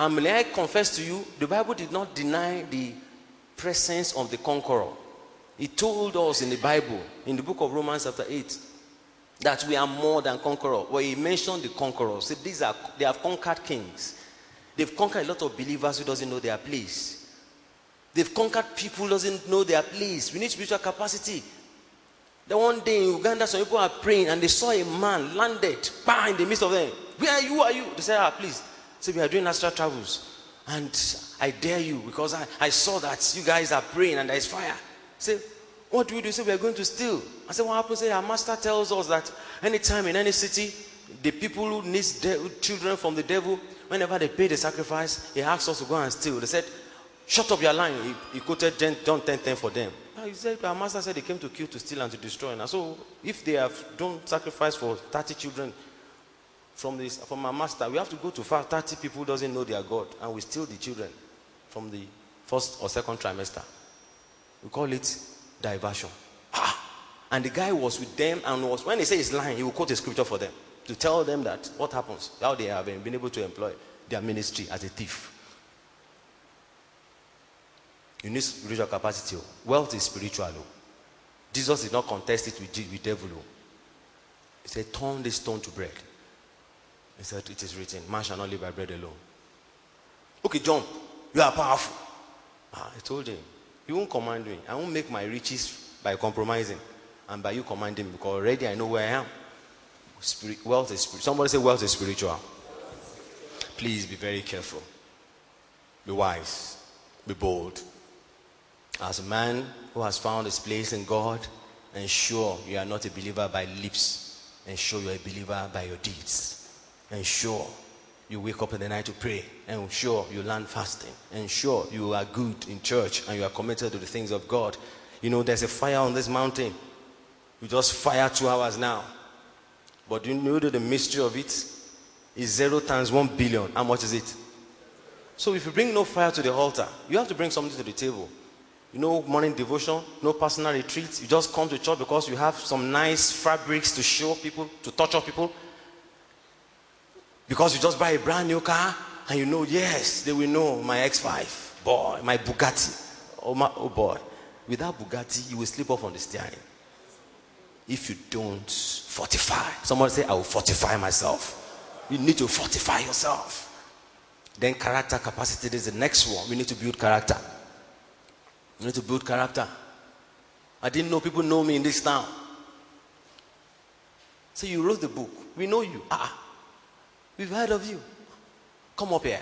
And may I confess to you, the Bible did not deny the presence of the conqueror. It told us in the Bible, in the book of Romans chapter 8, that we are more than conquerors. Well, he mentioned the conquerors. So they have conquered kings. They've conquered a lot of believers who doesn't know their place. They've conquered people who doesn't know their place. We need spiritual capacity. Then one day in Uganda, some people are praying and they saw a man landed in the midst of them. Where are you? Who are you? They said, please. So we are doing astral travels. And I dare you because I saw that you guys are praying and there is fire. Say, what do we do? Say, we are going to steal. I said, what happens? Say, our master tells us that anytime in any city, the people who need children from the devil, whenever they pay the sacrifice, he asks us to go and steal. They said, shut up your line. He quoted John 10:10 for them. He said, our master said they came to kill, to steal, and to destroy. And so if they have done sacrifice for 30 children from our master, we have to go to 30 people who doesn't know their God, and we steal the children from the first or second trimester. We call it diversion. And the guy was with them, and when they say he's lying, he will quote a scripture for them to tell them that what happens, how they have been able to employ their ministry as a thief. You need spiritual capacity. Wealth is spiritual. Jesus did not contest it with devil. He said, turn this stone to bread. He said, it is written, man shall not live by bread alone. Okay, John, you are powerful. I told him, you won't command me. I won't make my riches by compromising and by you commanding me, because already I know where I am. Wealth is spiritual. Somebody say wealth is spiritual. Please be very careful. Be wise. Be bold. As a man who has found his place in God, ensure you are not a believer by lips. Ensure you are a believer by your deeds. Ensure you wake up in the night to pray. Ensure you learn fasting. Ensure you are good in church and you are committed to the things of God. You know, there's a fire on this mountain. You just fire 2 hours now. But you know that the mystery of it is 0 times 1 billion. How much is it? So if you bring no fire to the altar, you have to bring something to the table. You know, morning devotion, no personal retreat. You just come to church because you have some nice fabrics to show people, to touch up people. Because you just buy a brand new car and you know, yes, they will know my X5, boy, my Bugatti. Oh boy. With that Bugatti, you will slip off on the steering. If you don't fortify. Somebody say, I will fortify myself. You need to fortify yourself. Then character capacity is the next one. We need to build character. You need to build character. I didn't know people know me in this town. So you wrote the book. We know you. We've heard of you. Come up here.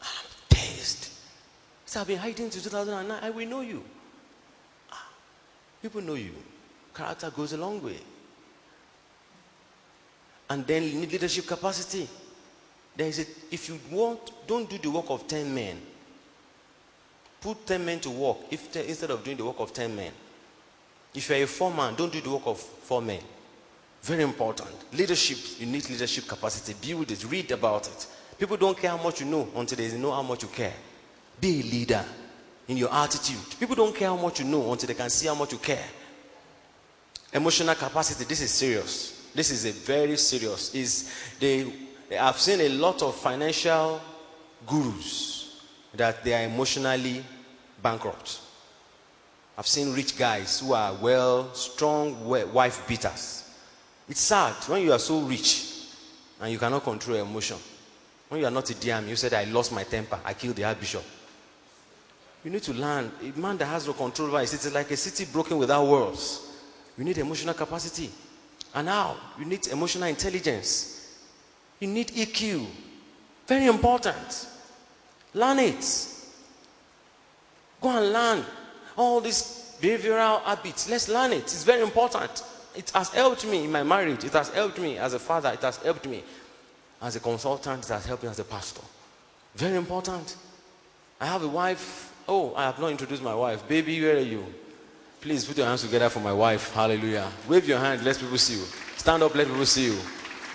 I'm dazed. So I've been hiding since 2009. We know you. People know you. Character goes a long way. And then you need leadership capacity. If you want, don't do the work of 10 men. Put 10 men to work instead of doing the work of 10 men. If you're a 4-man, don't do the work of 4 men. Very important. Leadership, you need leadership capacity. Build it, read about it. People don't care how much you know until they know how much you care. Be a leader in your attitude. People don't care how much you know until they can see how much you care. Emotional capacity, this is serious. This is a very serious. I've seen a lot of financial gurus that they are emotionally bankrupt. I've seen rich guys who are strong wife beaters. It's sad when you are so rich and you cannot control your emotion. When you are not a DM, you said, I lost my temper, I killed the Archbishop. You need to learn. A man that has no control over it, it's like a city broken without walls. You need emotional capacity. And now, you need emotional intelligence. You need EQ. Very important. Learn it. Go and learn all these behavioral habits. Let's learn it. It's very important. It has helped me in my marriage. It has helped me as a father. It has helped me as a consultant. It has helped me as a pastor. Very important. I have a wife. Oh, I have not introduced my wife. Baby, where are you? Please put your hands together for my wife. Hallelujah. Wave your hand. Let people see you. Stand up. Let people see you.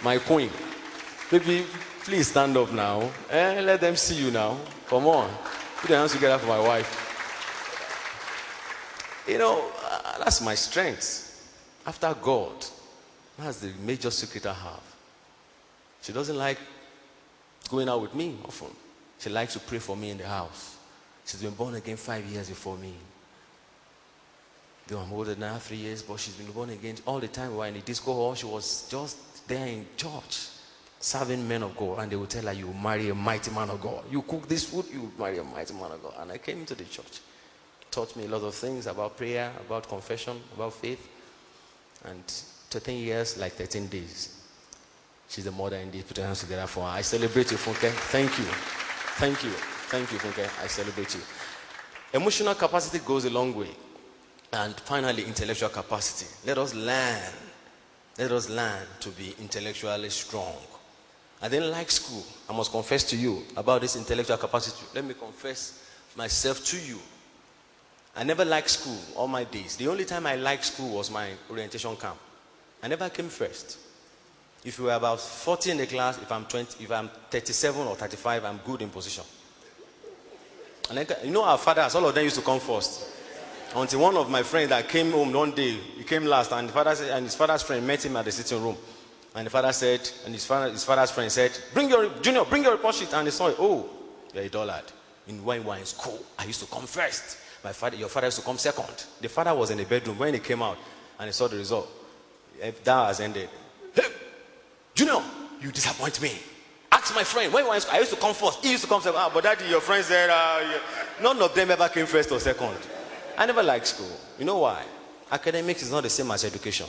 My queen. Baby, please stand up now. Let them see you now. Come on. Put your hands together for my wife. You know, that's my strength. After God, that's the major secret I have. She doesn't like going out with me often. She likes to pray for me in the house. She's been born again 5 years before me. Though I'm older now, 3 years, but she's been born again all the time. We were in the disco hall. She was just there in church, serving men of God. And they would tell her, you marry a mighty man of God. You cook this food, you marry a mighty man of God. And I came into the church. Taught me a lot of things about prayer, about confession, about faith. And 13 years, like 13 days. She's the mother indeed. Put your hands together for her. I celebrate you, Funke. Thank you. Thank you. Thank you, Funke. I celebrate you. Emotional capacity goes a long way. And finally, intellectual capacity. Let us learn. Let us learn to be intellectually strong. I didn't like school. I must confess to you about this intellectual capacity. Let me confess myself to you. I never liked school all my days. The only time I liked school was my orientation camp. I never came first. If you were about 40 in the class, if I'm 37 or 35, I'm good in position. And then, you know, our fathers, all of them used to come first. Until one of my friends that came home one day, he came last, and his father's friend met him at the sitting room. And the father said, and his father's friend said, bring your report sheet. And he saw it. Oh, you're a dullard. In when we were in school, I used to come first. Your father used to come second. The father was in the bedroom when he came out and he saw the result. That has ended. Hey, Junior, you disappoint me. Ask my friend, when we were in school, I used to come first. He used to come second. But daddy, your friends said, none of them ever came first or second. I never liked school. You know why? Academics is not the same as education.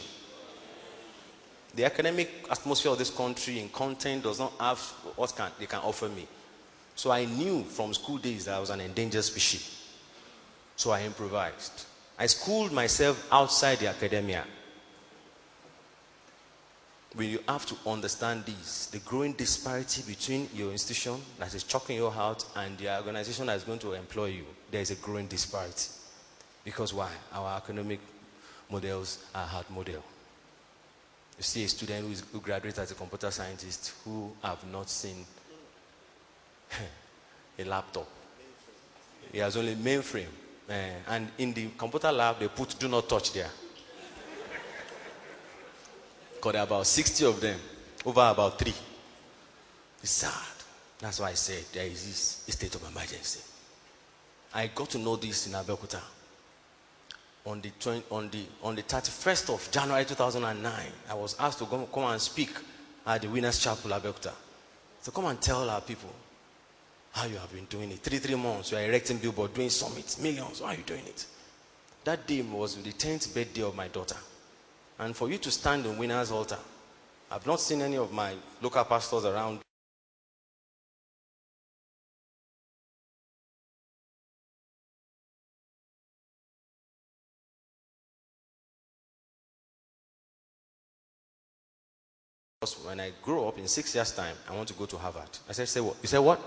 The academic atmosphere of this country in content does not have what they can offer me. So I knew from school days that I was an endangered species. So I improvised. I schooled myself outside the academia. When you have to understand this, the growing disparity between your institution that is choking you out and the organization that is going to employ you, there is a growing disparity. Because why? Our economic models are hard model. You see a student who graduates as a computer scientist who have not seen a laptop. He has only mainframe. And in the computer lab, they put do not touch there. Because there are about 60 of them, over about 3. It's sad. That's why I said there is this state of emergency. I got to know this in Abeokuta. On the 31st of January 2009, I was asked to come and speak at the Winners Chapel, Abeokuta. So come and tell our people how you have been doing it. 3 months, you are erecting billboard, doing summits, millions. How are you doing it? That day was the 10th birthday of my daughter. And for you to stand on Winners Altar, I've not seen any of my local pastors around. When I grow up in 6 years' time, I want to go to Harvard. I said, say what? You said what?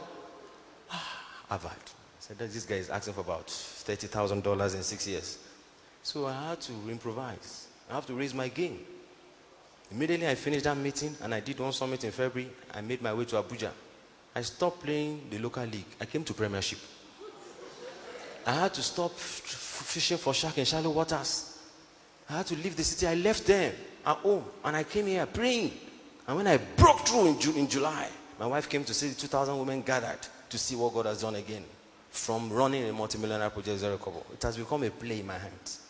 Harvard. I said, this guy is asking for about $30,000 in 6 years. So I had to improvise. I have to raise my game. Immediately I finished that meeting and I did one summit in February. I made my way to Abuja. I stopped playing the local league. I came to Premiership. I had to stop fishing for shark in shallow waters. I had to leave the city. I left them at home and I came here praying. And when I broke through in July, my wife came to see 2,000 women gathered to see what God has done again. From running a multi-millionaire project, Zero Kobo, it has become a play in my hands.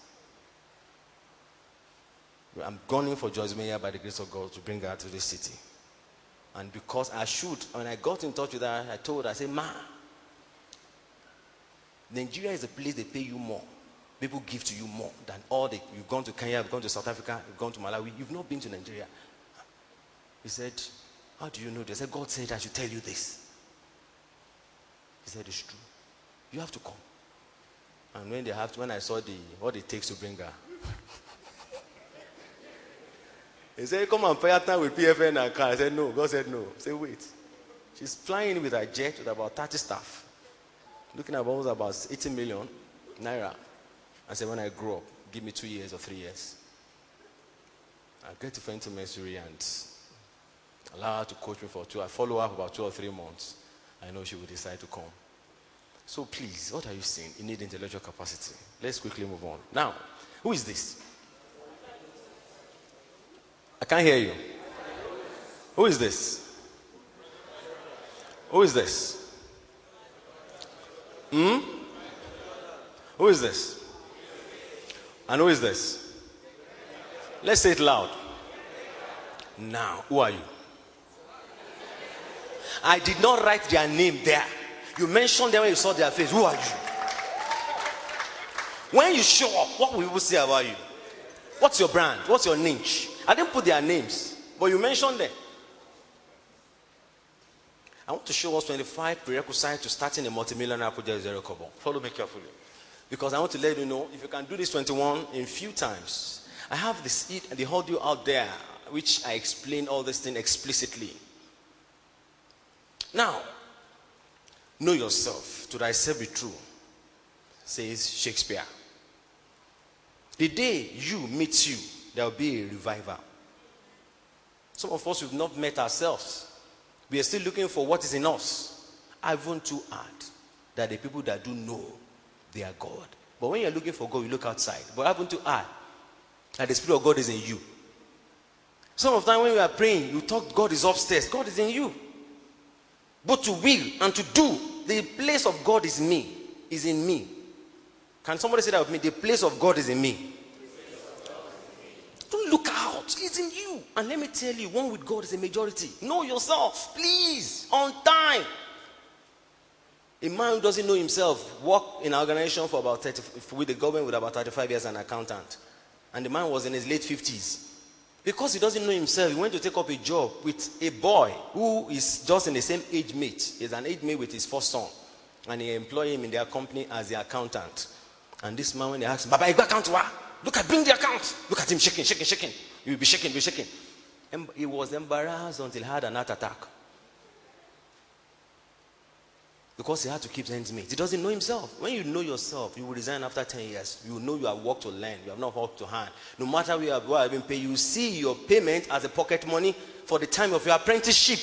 I'm gunning for Joyce Meyer by the grace of God to bring her to this city. And because I should, when I got in touch with her, I told her, I said, Ma, Nigeria is a place they pay you more. People give to you more than you've gone to Kenya, you've gone to South Africa, you've gone to Malawi, you've not been to Nigeria. He said, how do you know this? I said, God said I should tell you this. He said, it's true. You have to come. And when I saw what it takes to bring her, he said, come and pay time with PFN and car. I said, no. God said, no. I said, wait. She's flying with her jet with about 30 staff. Looking at almost about 80 million naira. I said, when I grow up, give me 2 years or 3 years. I'll get to Fenton Mesuri and allow her to coach me for 2. I follow up about 2 or 3 months. I know she will decide to come. So please, what are you saying? You need intellectual capacity. Let's quickly move on. Now, who is this? I can't hear you. Who is this? Who is this? Who is this? And who is this? Let's say it loud. Now, who are you? I did not write their name there. You mentioned them when you saw their face. Who are you? When you show up, what will people say about you? What's your brand? What's your niche? I didn't put their names, but you mentioned them. I want to show us 25 prerequisites to starting a multimillionaire project zero kobo. Follow me carefully. Because I want to let you know, if you can do this 21 in few times. I have the audio out there, which I explain all this thing explicitly. Now, know yourself, to thyself be true, says Shakespeare. The day you meet you, there will be a revival. Some of us have not met ourselves. We are still looking for what is in us. I want to add that the people that do know, they are God. But when you're looking for God, you look outside. But I want to add that the Spirit of God is in you. Some of the time when we are praying, you talk God is upstairs. God is in you. But to will and to do, the place of God is me, is in me. Can somebody say that with me? The place of God is in me. Don't look out. It's in you. And let me tell you, one with God is a majority. Know yourself, please, on time. A man who doesn't know himself worked in an organization for about 30, with the government with about 35 years, an accountant. And the man was in his late 50s. Because he doesn't know himself, he went to take up a job with a boy who is just in the same age mate. He's an age mate with his first son. And he employed him in their company as the accountant. And this man, when they asked him, Baba, you got account? Look at, bring the account. Look at him shaking. You'll be shaking. And he was embarrassed until he had an heart attack. Because he had to keep ends meet. He doesn't know himself. When you know yourself, you will resign after 10 years. You will know you have worked to learn. You have not worked to hand. No matter where you have been paid, you see your payment as a pocket money for the time of your apprenticeship.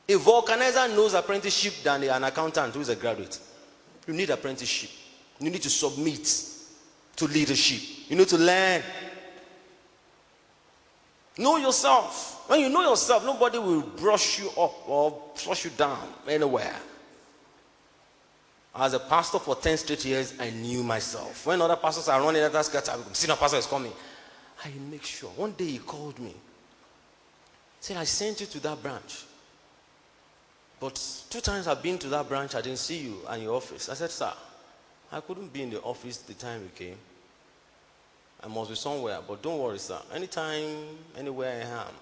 A vulcanizer knows apprenticeship than an accountant who is a graduate. You need apprenticeship. You need to submit to leadership. You need to learn. Know yourself. When you know yourself, nobody will brush you up or flush you down anywhere. As a pastor for 10 straight years, I knew myself. When other pastors are running at us, senior pastor is coming. I make sure. One day he called me. He said, I sent you to that branch. But 2 times I've been to that branch, I didn't see you and your office. I said, sir, I couldn't be in the office the time you came. I must be somewhere, but don't worry, sir. Anytime, anywhere I am,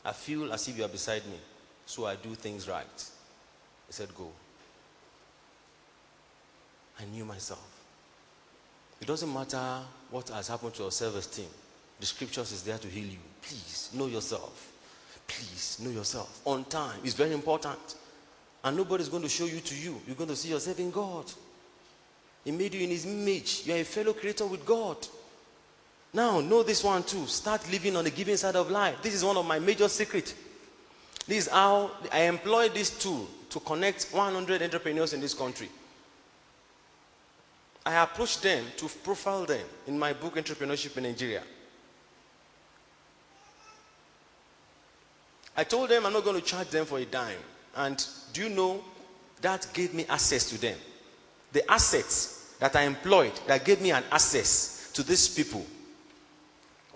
I feel as if you are beside me, so I do things right. He said, go. I knew myself. It doesn't matter what has happened to your self-esteem. The scriptures is there to heal you. Please, know yourself. Please, know yourself. On time is very important. And nobody's going to show you to you. You're going to see yourself in God. He made you in his image. You are a fellow creator with God. Now, know this one too. Start living on the giving side of life. This is one of my major secrets. This is how I employ this tool to connect 100 entrepreneurs in this country. I approached them to profile them in my book, Entrepreneurship in Nigeria. I told them I'm not going to charge them for a dime. And do you know, that gave me access to them. The assets that I employed that gave me an access to these people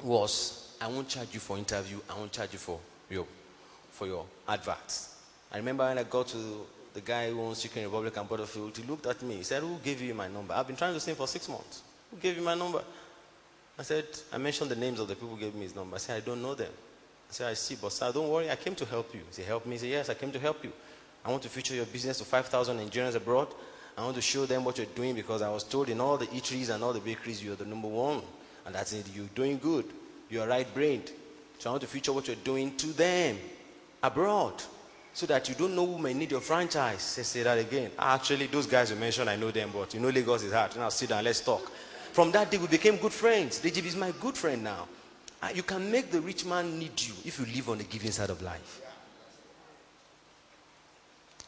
was, I won't charge you for interview, I won't charge you for your adverts. I remember when I got to the guy who owns Chicken Republic and Butterfield, he looked at me, he said, who gave you my number? I've been trying to sing for 6 months. Who gave you my number? I said, I mentioned the names of the people who gave me his number. I said, I don't know them. I said, I see, but sir, don't worry, I came to help you. He said, help me? He said, yes, I came to help you. I want to feature your business to 5,000 Nigerians abroad. I want to show them what you're doing because I was told in all the eateries and all the bakeries you're the #1. And that's it, you're doing good. You're right-brained. So I want to feature what you're doing to them abroad so that you don't know who may need your franchise. Say that again. Actually, those guys you mentioned, I know them, but you know Lagos is hard. Now sit down, let's talk. From that day, we became good friends. Dejib is my good friend now. You can make the rich man need you if you live on the giving side of life.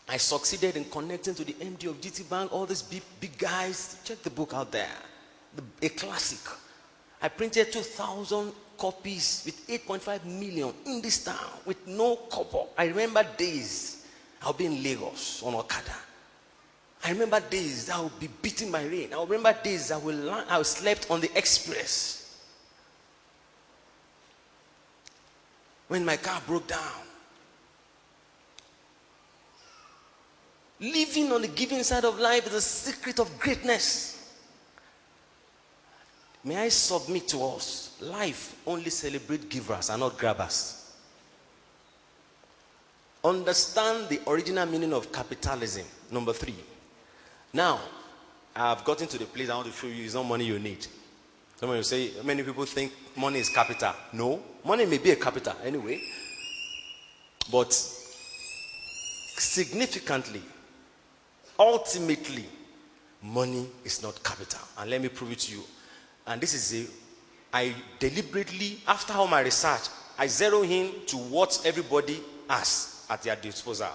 I succeeded in connecting to the MD of GT Bank, all these big guys. Check the book out there. A classic. I printed 2,000 copies with 8.5 million in this town with no copper. I remember days I'll be in Lagos on Okada. I remember days I will be beating my rain. I remember days I slept on the express. When my car broke down. Living on the giving side of life is the secret of greatness. May I submit to us, life only celebrates givers and not grabbers. Understand the original meaning of capitalism. Number 3. Now, I've gotten to the place I want to show you it's not money you need. Someone will say, many people think money is capital. No, money may be a capital anyway. But significantly, ultimately, money is not capital. And let me prove it to you. And this is I deliberately, after all my research, I zero in to what everybody has at their disposal.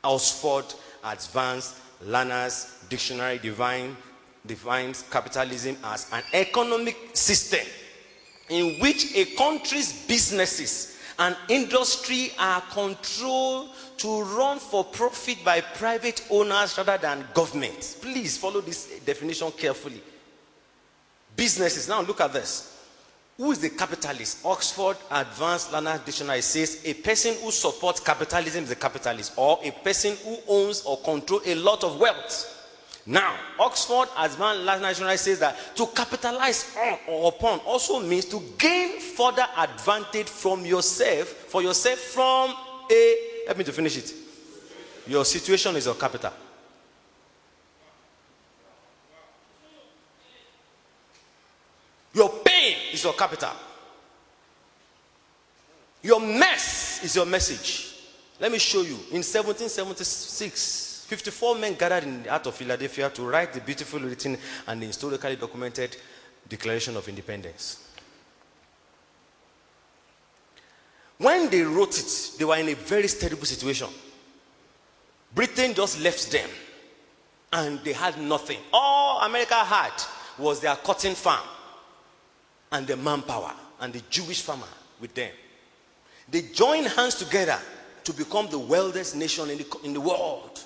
Oxford, Advanced Learners Dictionary defines capitalism as an economic system in which a country's businesses and industry are controlled to run for profit by private owners rather than government. Please follow this definition carefully. Businesses. Now look at this. Who is the capitalist? Oxford Advanced Learners Dictionary says a person who supports capitalism is a capitalist, or a person who owns or controls a lot of wealth. Now, Oxford Advanced Learners Dictionary says that to capitalize on or upon also means to gain further advantage from yourself, from let me to finish it. Your situation is your capital. Your pain is your capital. Your mess is your message. Let me show you. In 1776, 54 men gathered in the heart of Philadelphia to write the beautifully written and historically documented Declaration of Independence. When they wrote it, they were in a very terrible situation. Britain just left them and they had nothing. All America had was their cotton farm and the manpower and the Jewish farmer with them. They joined hands together to become the wealthiest nation in the world.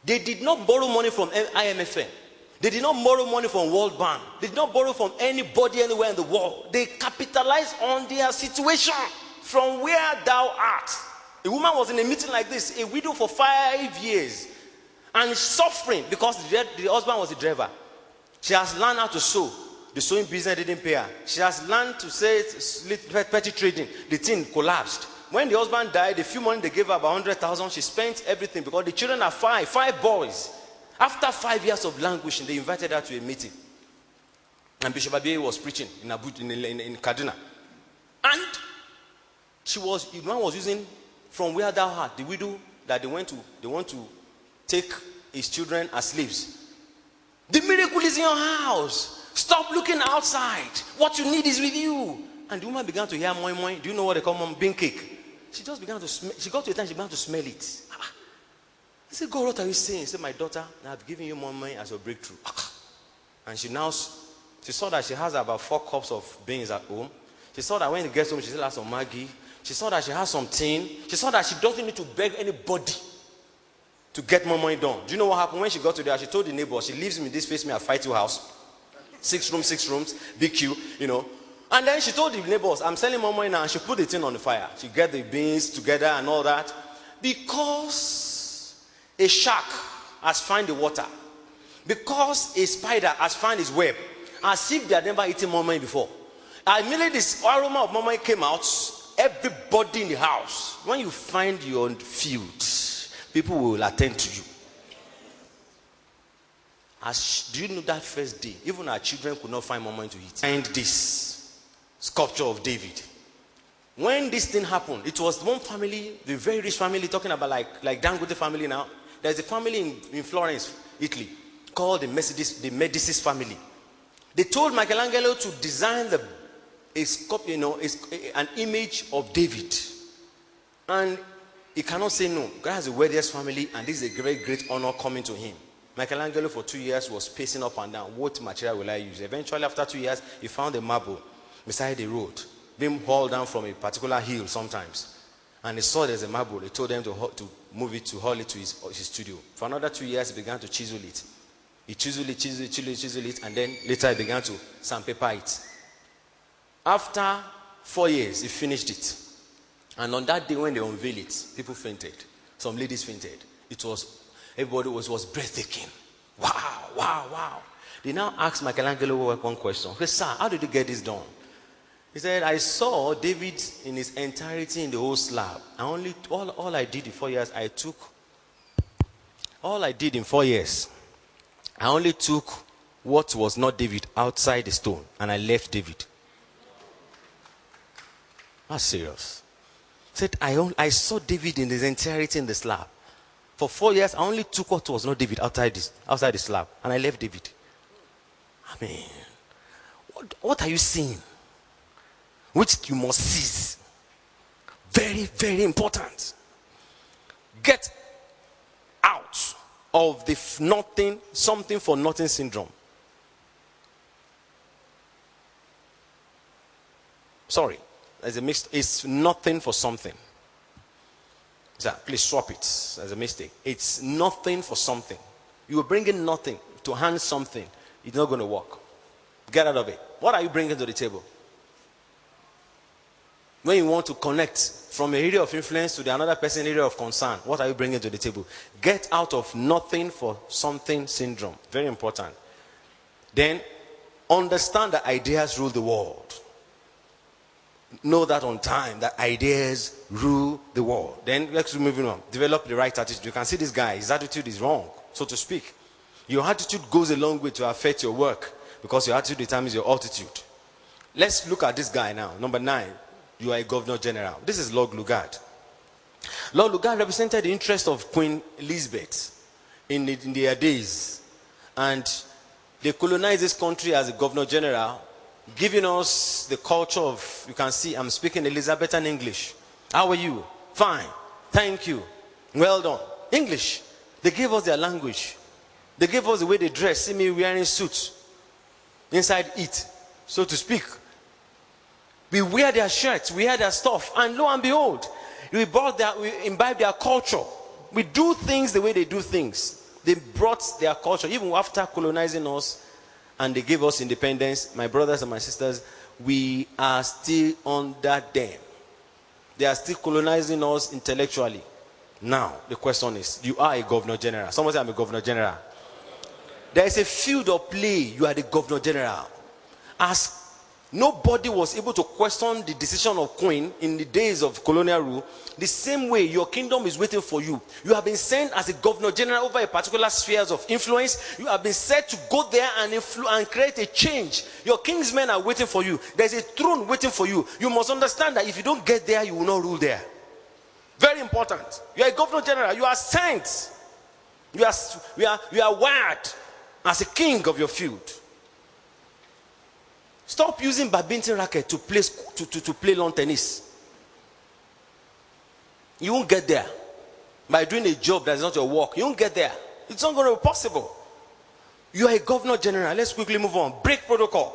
They did not borrow money from IMF. They did not borrow money from World Bank. They did not borrow from anybody anywhere in the world. They capitalized on their situation from where thou art. A woman was in a meeting like this, a widow for 5 years, and suffering because the husband was a driver. She has learned how to sew. The sewing business didn't pay her. She has learned to say petty trading. The thing collapsed. When the husband died, the few money they gave her, about 100,000, she spent everything because the children are five boys. After 5 years of languishing, they invited her to a meeting. And Bishop Abiy was preaching in in Kaduna. And the man was using from where thou art, the widow that they want to take his children as slaves. The miracle is in your house. Stop looking outside. What you need is with you. And the woman began to hear moi moi. Do you know what they call bean cake? She just began to smell. She got to a time she began to smell it. I said, God, what are you saying? He said, my daughter, I've given you moi moi as your breakthrough. And she saw that she has about 4 cups of beans at home. She saw that when she gets home, she still has some Maggi. She saw that she has some tin. She saw that she doesn't need to beg anybody to get more money done. Do you know what happened when she got to there? She told the neighbor, she lives in this face me at Fight house. 6 rooms, big queue, And then she told the neighbors, I'm selling more money now. And she put the thing on the fire. She get the beans together and all that. Because a shark has found the water. Because a spider has found his web. As if they had never eaten more money before. And immediately this aroma of more money came out. Everybody in the house. When you find your field, people will attend to you. Do you know that first day, even our children could not find more money to eat? And this sculpture of David. When this thing happened, it was one family, the very rich family, talking about like Dangote family now. There's a family in Florence, Italy, called the Medicis family. They told Michelangelo to design an image of David. And he cannot say no. God has the wealthiest family, and this is a great, great honor coming to him. Michelangelo for 2 years was pacing up and down. What material will I use? Eventually, after 2 years, he found a marble. beside the road, being hauled down from a particular hill sometimes. And he saw there's a marble. He told them to move it, to haul it to his studio. For another 2 years, he began to chisel it. He chiseled it, and then later he began to sandpaper it. After 4 years, he finished it. And on that day when they unveiled it, people fainted. Some ladies fainted. Everybody was breathtaking. Wow. They now asked Michelangelo one question. He said, "Sir, how did you get this done?" He said, "I saw David in his entirety in the whole slab. All I did in 4 years, I only took what was not David outside the stone, and I left David." That's serious. He said, I saw David in his entirety in the slab. For 4 years, I only took what was not David outside the slab, and I left David. I mean, what are you seeing? Which you must seize. Very, very important. Get out of the something for nothing syndrome. Sorry, there's a mix. It's nothing for something. Please swap it as a mistake. It's nothing for something. You are bringing nothing to hand something. It's not going to work. Get out of it. What are you bringing to the table? When you want to connect from an area of influence to the another person's area of concern, what are you bringing to the table? Get out of nothing for something syndrome. Very important. Then, understand that ideas rule the world. Know that on time, that ideas rule the world. Then, let's move on. Develop the right attitude. You can see this guy, his attitude is wrong, so to speak. Your attitude goes a long way to affect your work because your attitude determines your altitude. Let's look at this guy now. Number 9. You are a governor general. This is Lord Lugard. Lord Lugard represented the interest of Queen Elizabeth in their days. And they colonized this country as a governor general, giving us the culture of, you can see, I'm speaking Elizabethan English. How are you? Fine. Thank you. Well done. English. They gave us their language. They gave us the way they dress. See me wearing suits. Inside it, so to speak. We wear their shirts, we wear their stuff, and lo and behold, we imbibe their culture. We do things the way they do things. They brought their culture, even after colonizing us, and they gave us independence. My brothers and my sisters, we are still under them. They are still colonizing us intellectually. Now, the question is, you are a governor general. Someone say, I'm a governor general. There is a field of play. You are the governor general. As nobody was able to question the decision of Queen in the days of colonial rule, the same way your kingdom is waiting for you. You have been sent as a governor general over a particular spheres of influence. You have been set to go there and create a change. Your king's men are waiting for you. There's a throne waiting for you. You must understand that if you don't get there, you will not rule there. Very important. You are a governor general. You are sent. You are wired as a king of your field. Stop using badminton racket to play lawn tennis. You won't get there. By doing a job that is not your work, you won't get there. It's not going to be possible. You are a governor general. Let's quickly move on. Break protocol.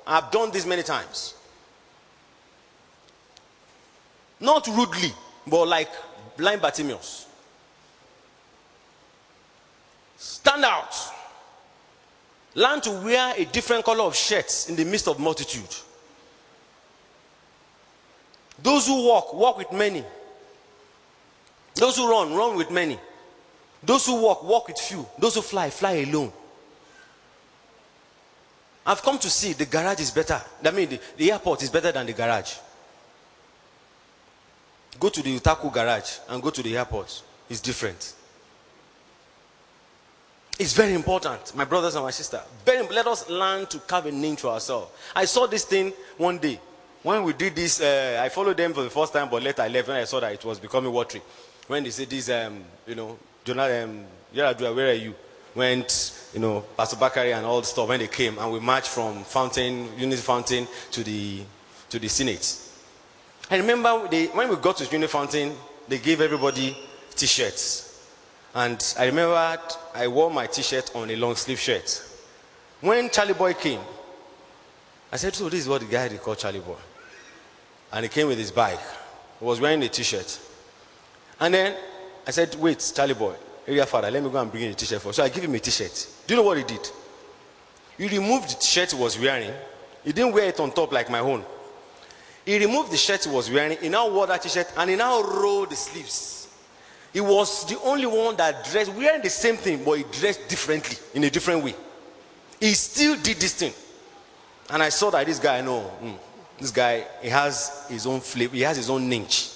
I've done this many times. Not rudely, but like blind Bartimaeus. Stand out. Learn to wear a different color of shirts in the midst of multitude. Those who walk with many. Those who run with many. Those who walk with few. Those who fly alone. I've come to see the garage is better. I mean, the airport is better than the garage. Go to the Utaku garage and go to the airport. It's different. It's very important, my brothers and my sisters. Let us learn to carve a name for ourselves. I saw this thing one day. When we did this, I followed them for the first time, but later I left when I saw that it was becoming watery. When they said this, Jonah, Yaradua, where are you? Went, Pastor Bakari and all the stuff, when they came, and we marched from Unity Fountain to the Senate. I remember when we got to Unity Fountain, they gave everybody T-shirts. And I remember I wore my T-shirt on a long sleeve shirt. When Charlie Boy came, I said, so this is what the guy they call Charlie Boy. And he came with his bike. He was wearing a t-shirt. And then I said, wait, Charlie Boy, area father, let me go and bring you a t-shirt for you. So I give him a t-shirt. Do you know what he did? He removed the shirt he was wearing. He didn't wear it on top like my own. He removed the shirt he was wearing. He now wore that t-shirt and he now rolled the sleeves. He was the only one that dressed, wearing the same thing, but he dressed differently, in a different way. He still did this thing. And I saw that this guy, this guy, he has his own flavor, he has his own niche.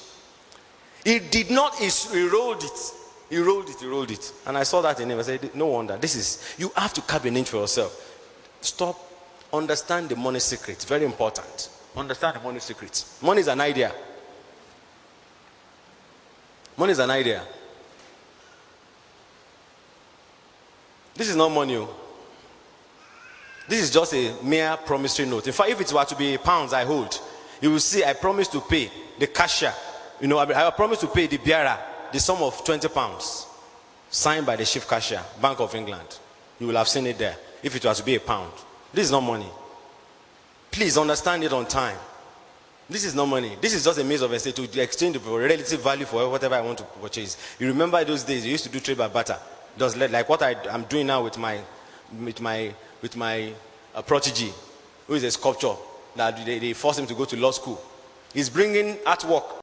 He did not, he rolled it. He rolled it. And I saw that in him. I said, no wonder. You have to carve a niche for yourself. Stop. Understand the money secret. Very important. Understand the money secret. Money is an idea. Money is an idea. This is not money. This is just a mere promissory note. In fact, if it were to be pounds I hold, you will see I promise to pay the cashier. I promise to pay the bearer the sum of 20 pounds. Signed by the chief cashier, Bank of England. You will have seen it there. If it was to be a pound. This is not money. Please understand it on time. This is not money. This is just a means of exchange to exchange the relative value for whatever I want to purchase. You remember those days you used to do trade by barter. Just like what I'm doing now with my protege, who is a sculptor. That they force him to go to law school. He's bringing artwork